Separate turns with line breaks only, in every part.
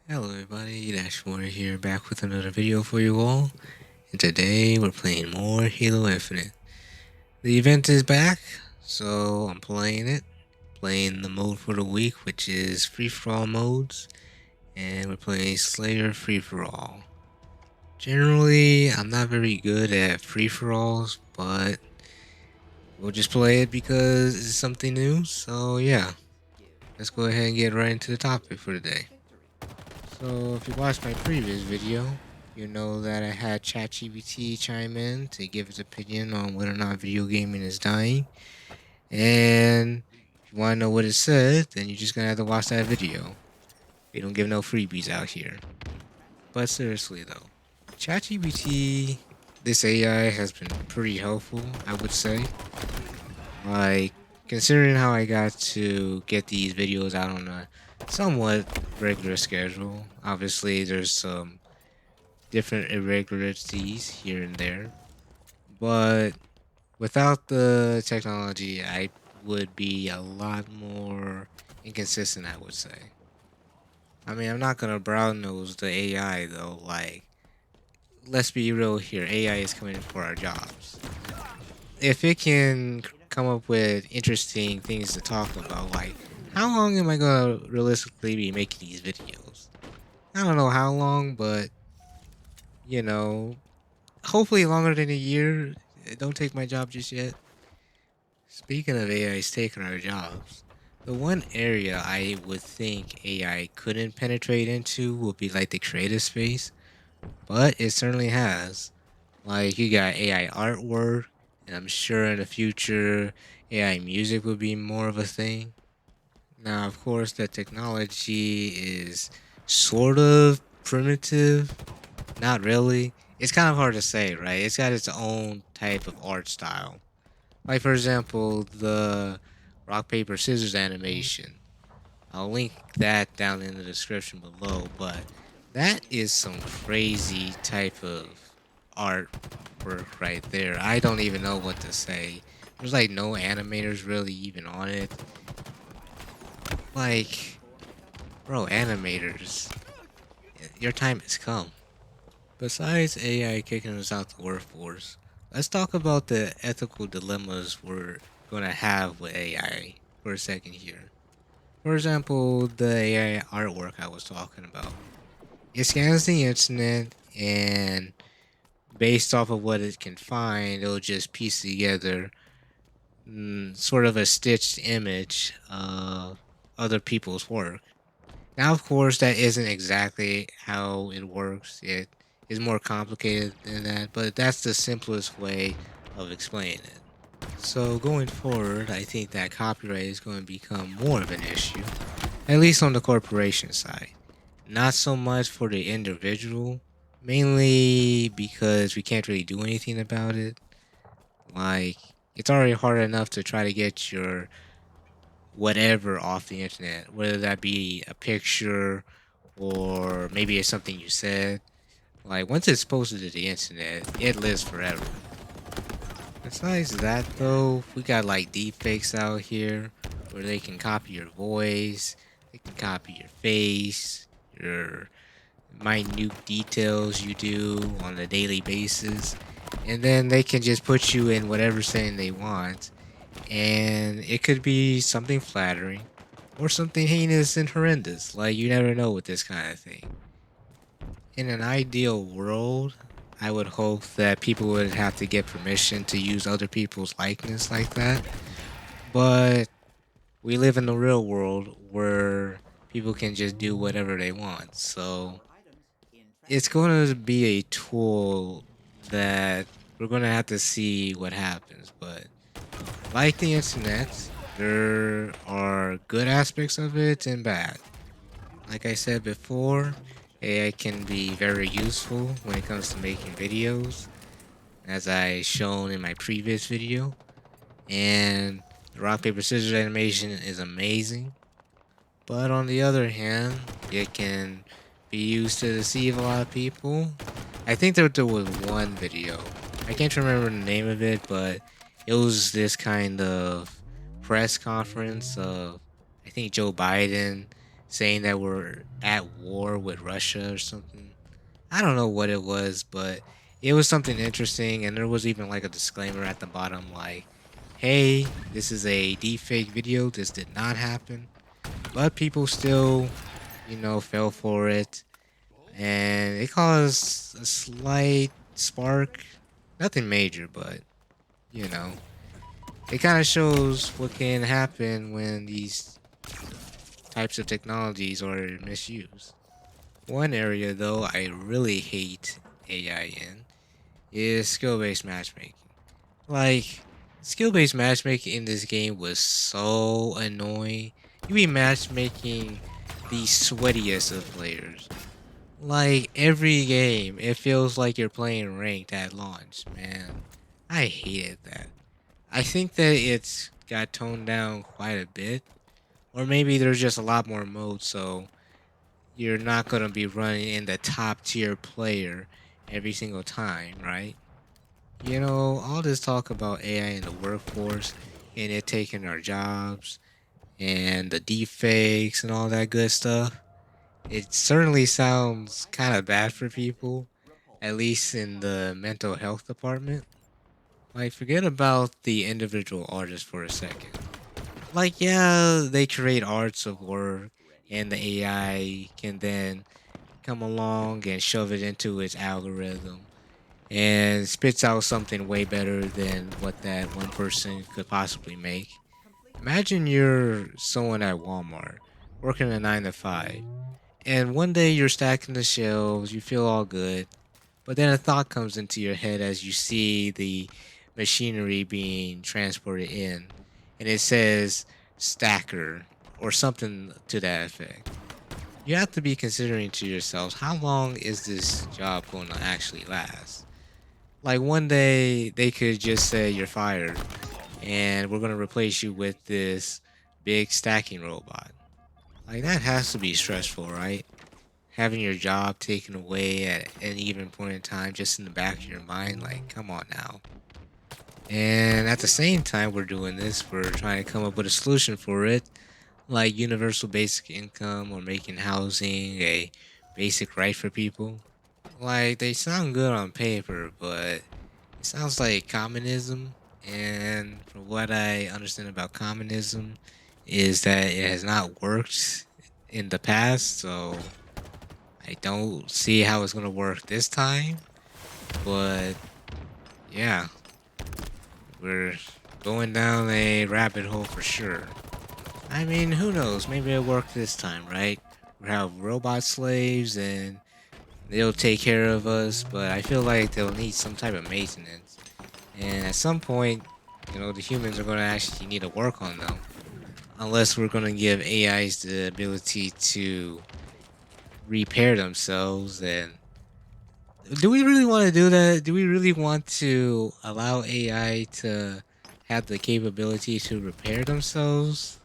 Hello everybody, Dashmore here, back with another video for you all. And today we're playing more Halo Infinite. The event is back, so I'm playing it. Playing the mode for the week, which is free-for-all modes. And we're playing Slayer free-for-all. Generally, I'm not very good at free-for-alls, but we'll just play it because it's something new. So yeah, let's go ahead and get right into the topic for today. So if you watched my previous video, you know that I had ChatGPT chime in to give his opinion on whether or not video gaming is dying. And if you want to know what it said, then you're just gonna have to watch that video. We don't give no freebies out here. But seriously though, ChatGPT, this AI has been pretty helpful, I would say. Like, considering how I got to get these videos out on a somewhat regular schedule, obviously there's some different irregularities here and there. But without the technology, I would be a lot more inconsistent, I would say. I mean, I'm not gonna brown nose the AI though. Like, let's be real here. AI is coming for our jobs. If it can come up with interesting things to talk about, like how long am I gonna realistically be making these videos? I don't know how long, but you know, hopefully longer than a year. Don't take my job just yet. Speaking of AI's taking our jobs, the one area I would think AI couldn't penetrate into would be like the creative space, but it certainly has. Like you got AI artwork, and I'm sure in the future AI music will be more of a thing. Now, of course, the technology is sort of primitive. Not really. It's kind of hard to say, right? It's got its own type of art style. Like, for example, the rock, paper, scissors animation. I'll link that down in the description below, but that is some crazy type of artwork right there. I don't even know what to say. There's like no animators really even on it. Like, bro, animators, your time has come. Besides AI kicking us out the workforce, let's talk about the ethical dilemmas we're going to have with AI for a second here. For example, the AI artwork I was talking about. It scans the internet and based off of what it can find, it'll just piece together sort of a stitched image of other people's work. Now, of course, that isn't exactly how it works. It is more complicated than that, but that's the simplest way of explaining it. So, going forward, I think that copyright is going to become more of an issue, at least on the corporation side. Not so much for the individual, mainly because we can't really do anything about it. Like, it's already hard enough to try to get your whatever off the internet, whether that be a picture or maybe it's something you said. Like once it's posted to the internet, it lives forever. Besides that though, we got like deepfakes out here where they can copy your voice, they can copy your face, your minute details you do on a daily basis, and then they can just put you in whatever setting they want and it could be something flattering or something heinous and horrendous. Like you never know with this kind of thing. In an ideal world, I would hope that people would have to get permission to use other people's likeness like that. But we live in the real world where people can just do whatever they want. So it's going to be a tool that we're going to have to see what happens. But like the internet, there are good aspects of it and bad. Like I said before, AI can be very useful when it comes to making videos, as I shown in my previous video. And the rock, paper, scissors animation is amazing. But on the other hand, it can be used to deceive a lot of people. I think there was one video. I can't remember the name of it, but it was this kind of press conference of I think Joe Biden saying that we're at war with Russia or something. I don't know what it was, but it was something interesting. And there was even like a disclaimer at the bottom like, hey, this is a deepfake video. This did not happen. But people still, fell for it. And it caused a slight spark. Nothing major, but, you know, it kind of shows what can happen when these types of technologies are misused. One area, though, I really hate AI in is skill based matchmaking. Like, skill based matchmaking in this game was so annoying. You be matchmaking the sweatiest of players. Like, every game, it feels like you're playing ranked at launch, man. I hated that. I think that it's got toned down quite a bit. Or maybe there's just a lot more modes, so you're not going to be running in the top tier player every single time, right? All this talk about AI in the workforce and it taking our jobs and the deepfakes and all that good stuff, it certainly sounds kind of bad for people, at least in the mental health department. Like, forget about the individual artist for a second. Like, yeah, they create arts of work, and the AI can then come along and shove it into its algorithm and spits out something way better than what that one person could possibly make. Imagine you're someone at Walmart working a 9 to 5, and one day you're stacking the shelves, you feel all good, but then a thought comes into your head as you see the machinery being transported in, and it says stacker or something to that effect. You have to be considering to yourselves, how long is this job going to actually last? Like, one day they could just say you're fired and we're going to replace you with this big stacking robot. Like, that has to be stressful, right? Having your job taken away at any given point in time just in the back of your mind, like, come on now. And at the same time we're doing this, we're trying to come up with a solution for it, like universal basic income or making housing a basic right for people. Like, they sound good on paper, but it sounds like communism. And from what I understand about communism, is that it has not worked in the past. So I don't see how it's going to work this time. But yeah, we're going down a rabbit hole for sure. I mean, who knows? Maybe it'll work this time, right? We have robot slaves and they'll take care of us, but I feel like they'll need some type of maintenance. And at some point, the humans are going to actually need to work on them. Unless we're going to give AIs the ability to repair themselves. And do we really want to do that? Do we really want to allow AI to have the capability to repair themselves?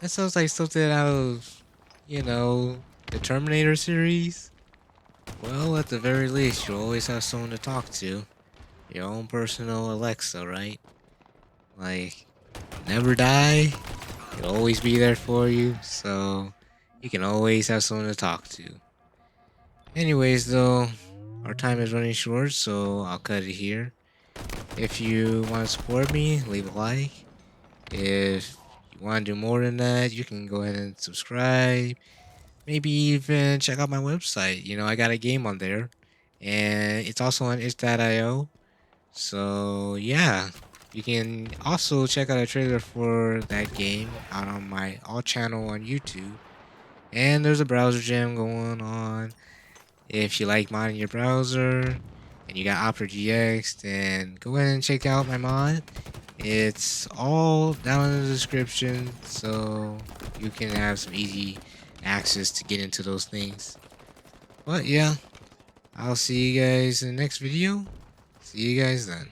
That sounds like something out of, the Terminator series. Well, at the very least, you always have someone to talk to. Your own personal Alexa, right? Like, never die. It'll always be there for you, so you can always have someone to talk to. Anyways, though, our time is running short, so I'll cut it here. If you want to support me, leave a like. If you want to do more than that, you can go ahead and subscribe. Maybe even check out my website. I got a game on there, and it's also on itch.io. So yeah, you can also check out a trailer for that game out on my all channel on YouTube. And there's a browser jam going on. If you like modding your browser and you got Opera GX, then go ahead and check out my mod. It's all down in the description, so you can have some easy access to get into those things. But yeah, I'll see you guys in the next video. See you guys then.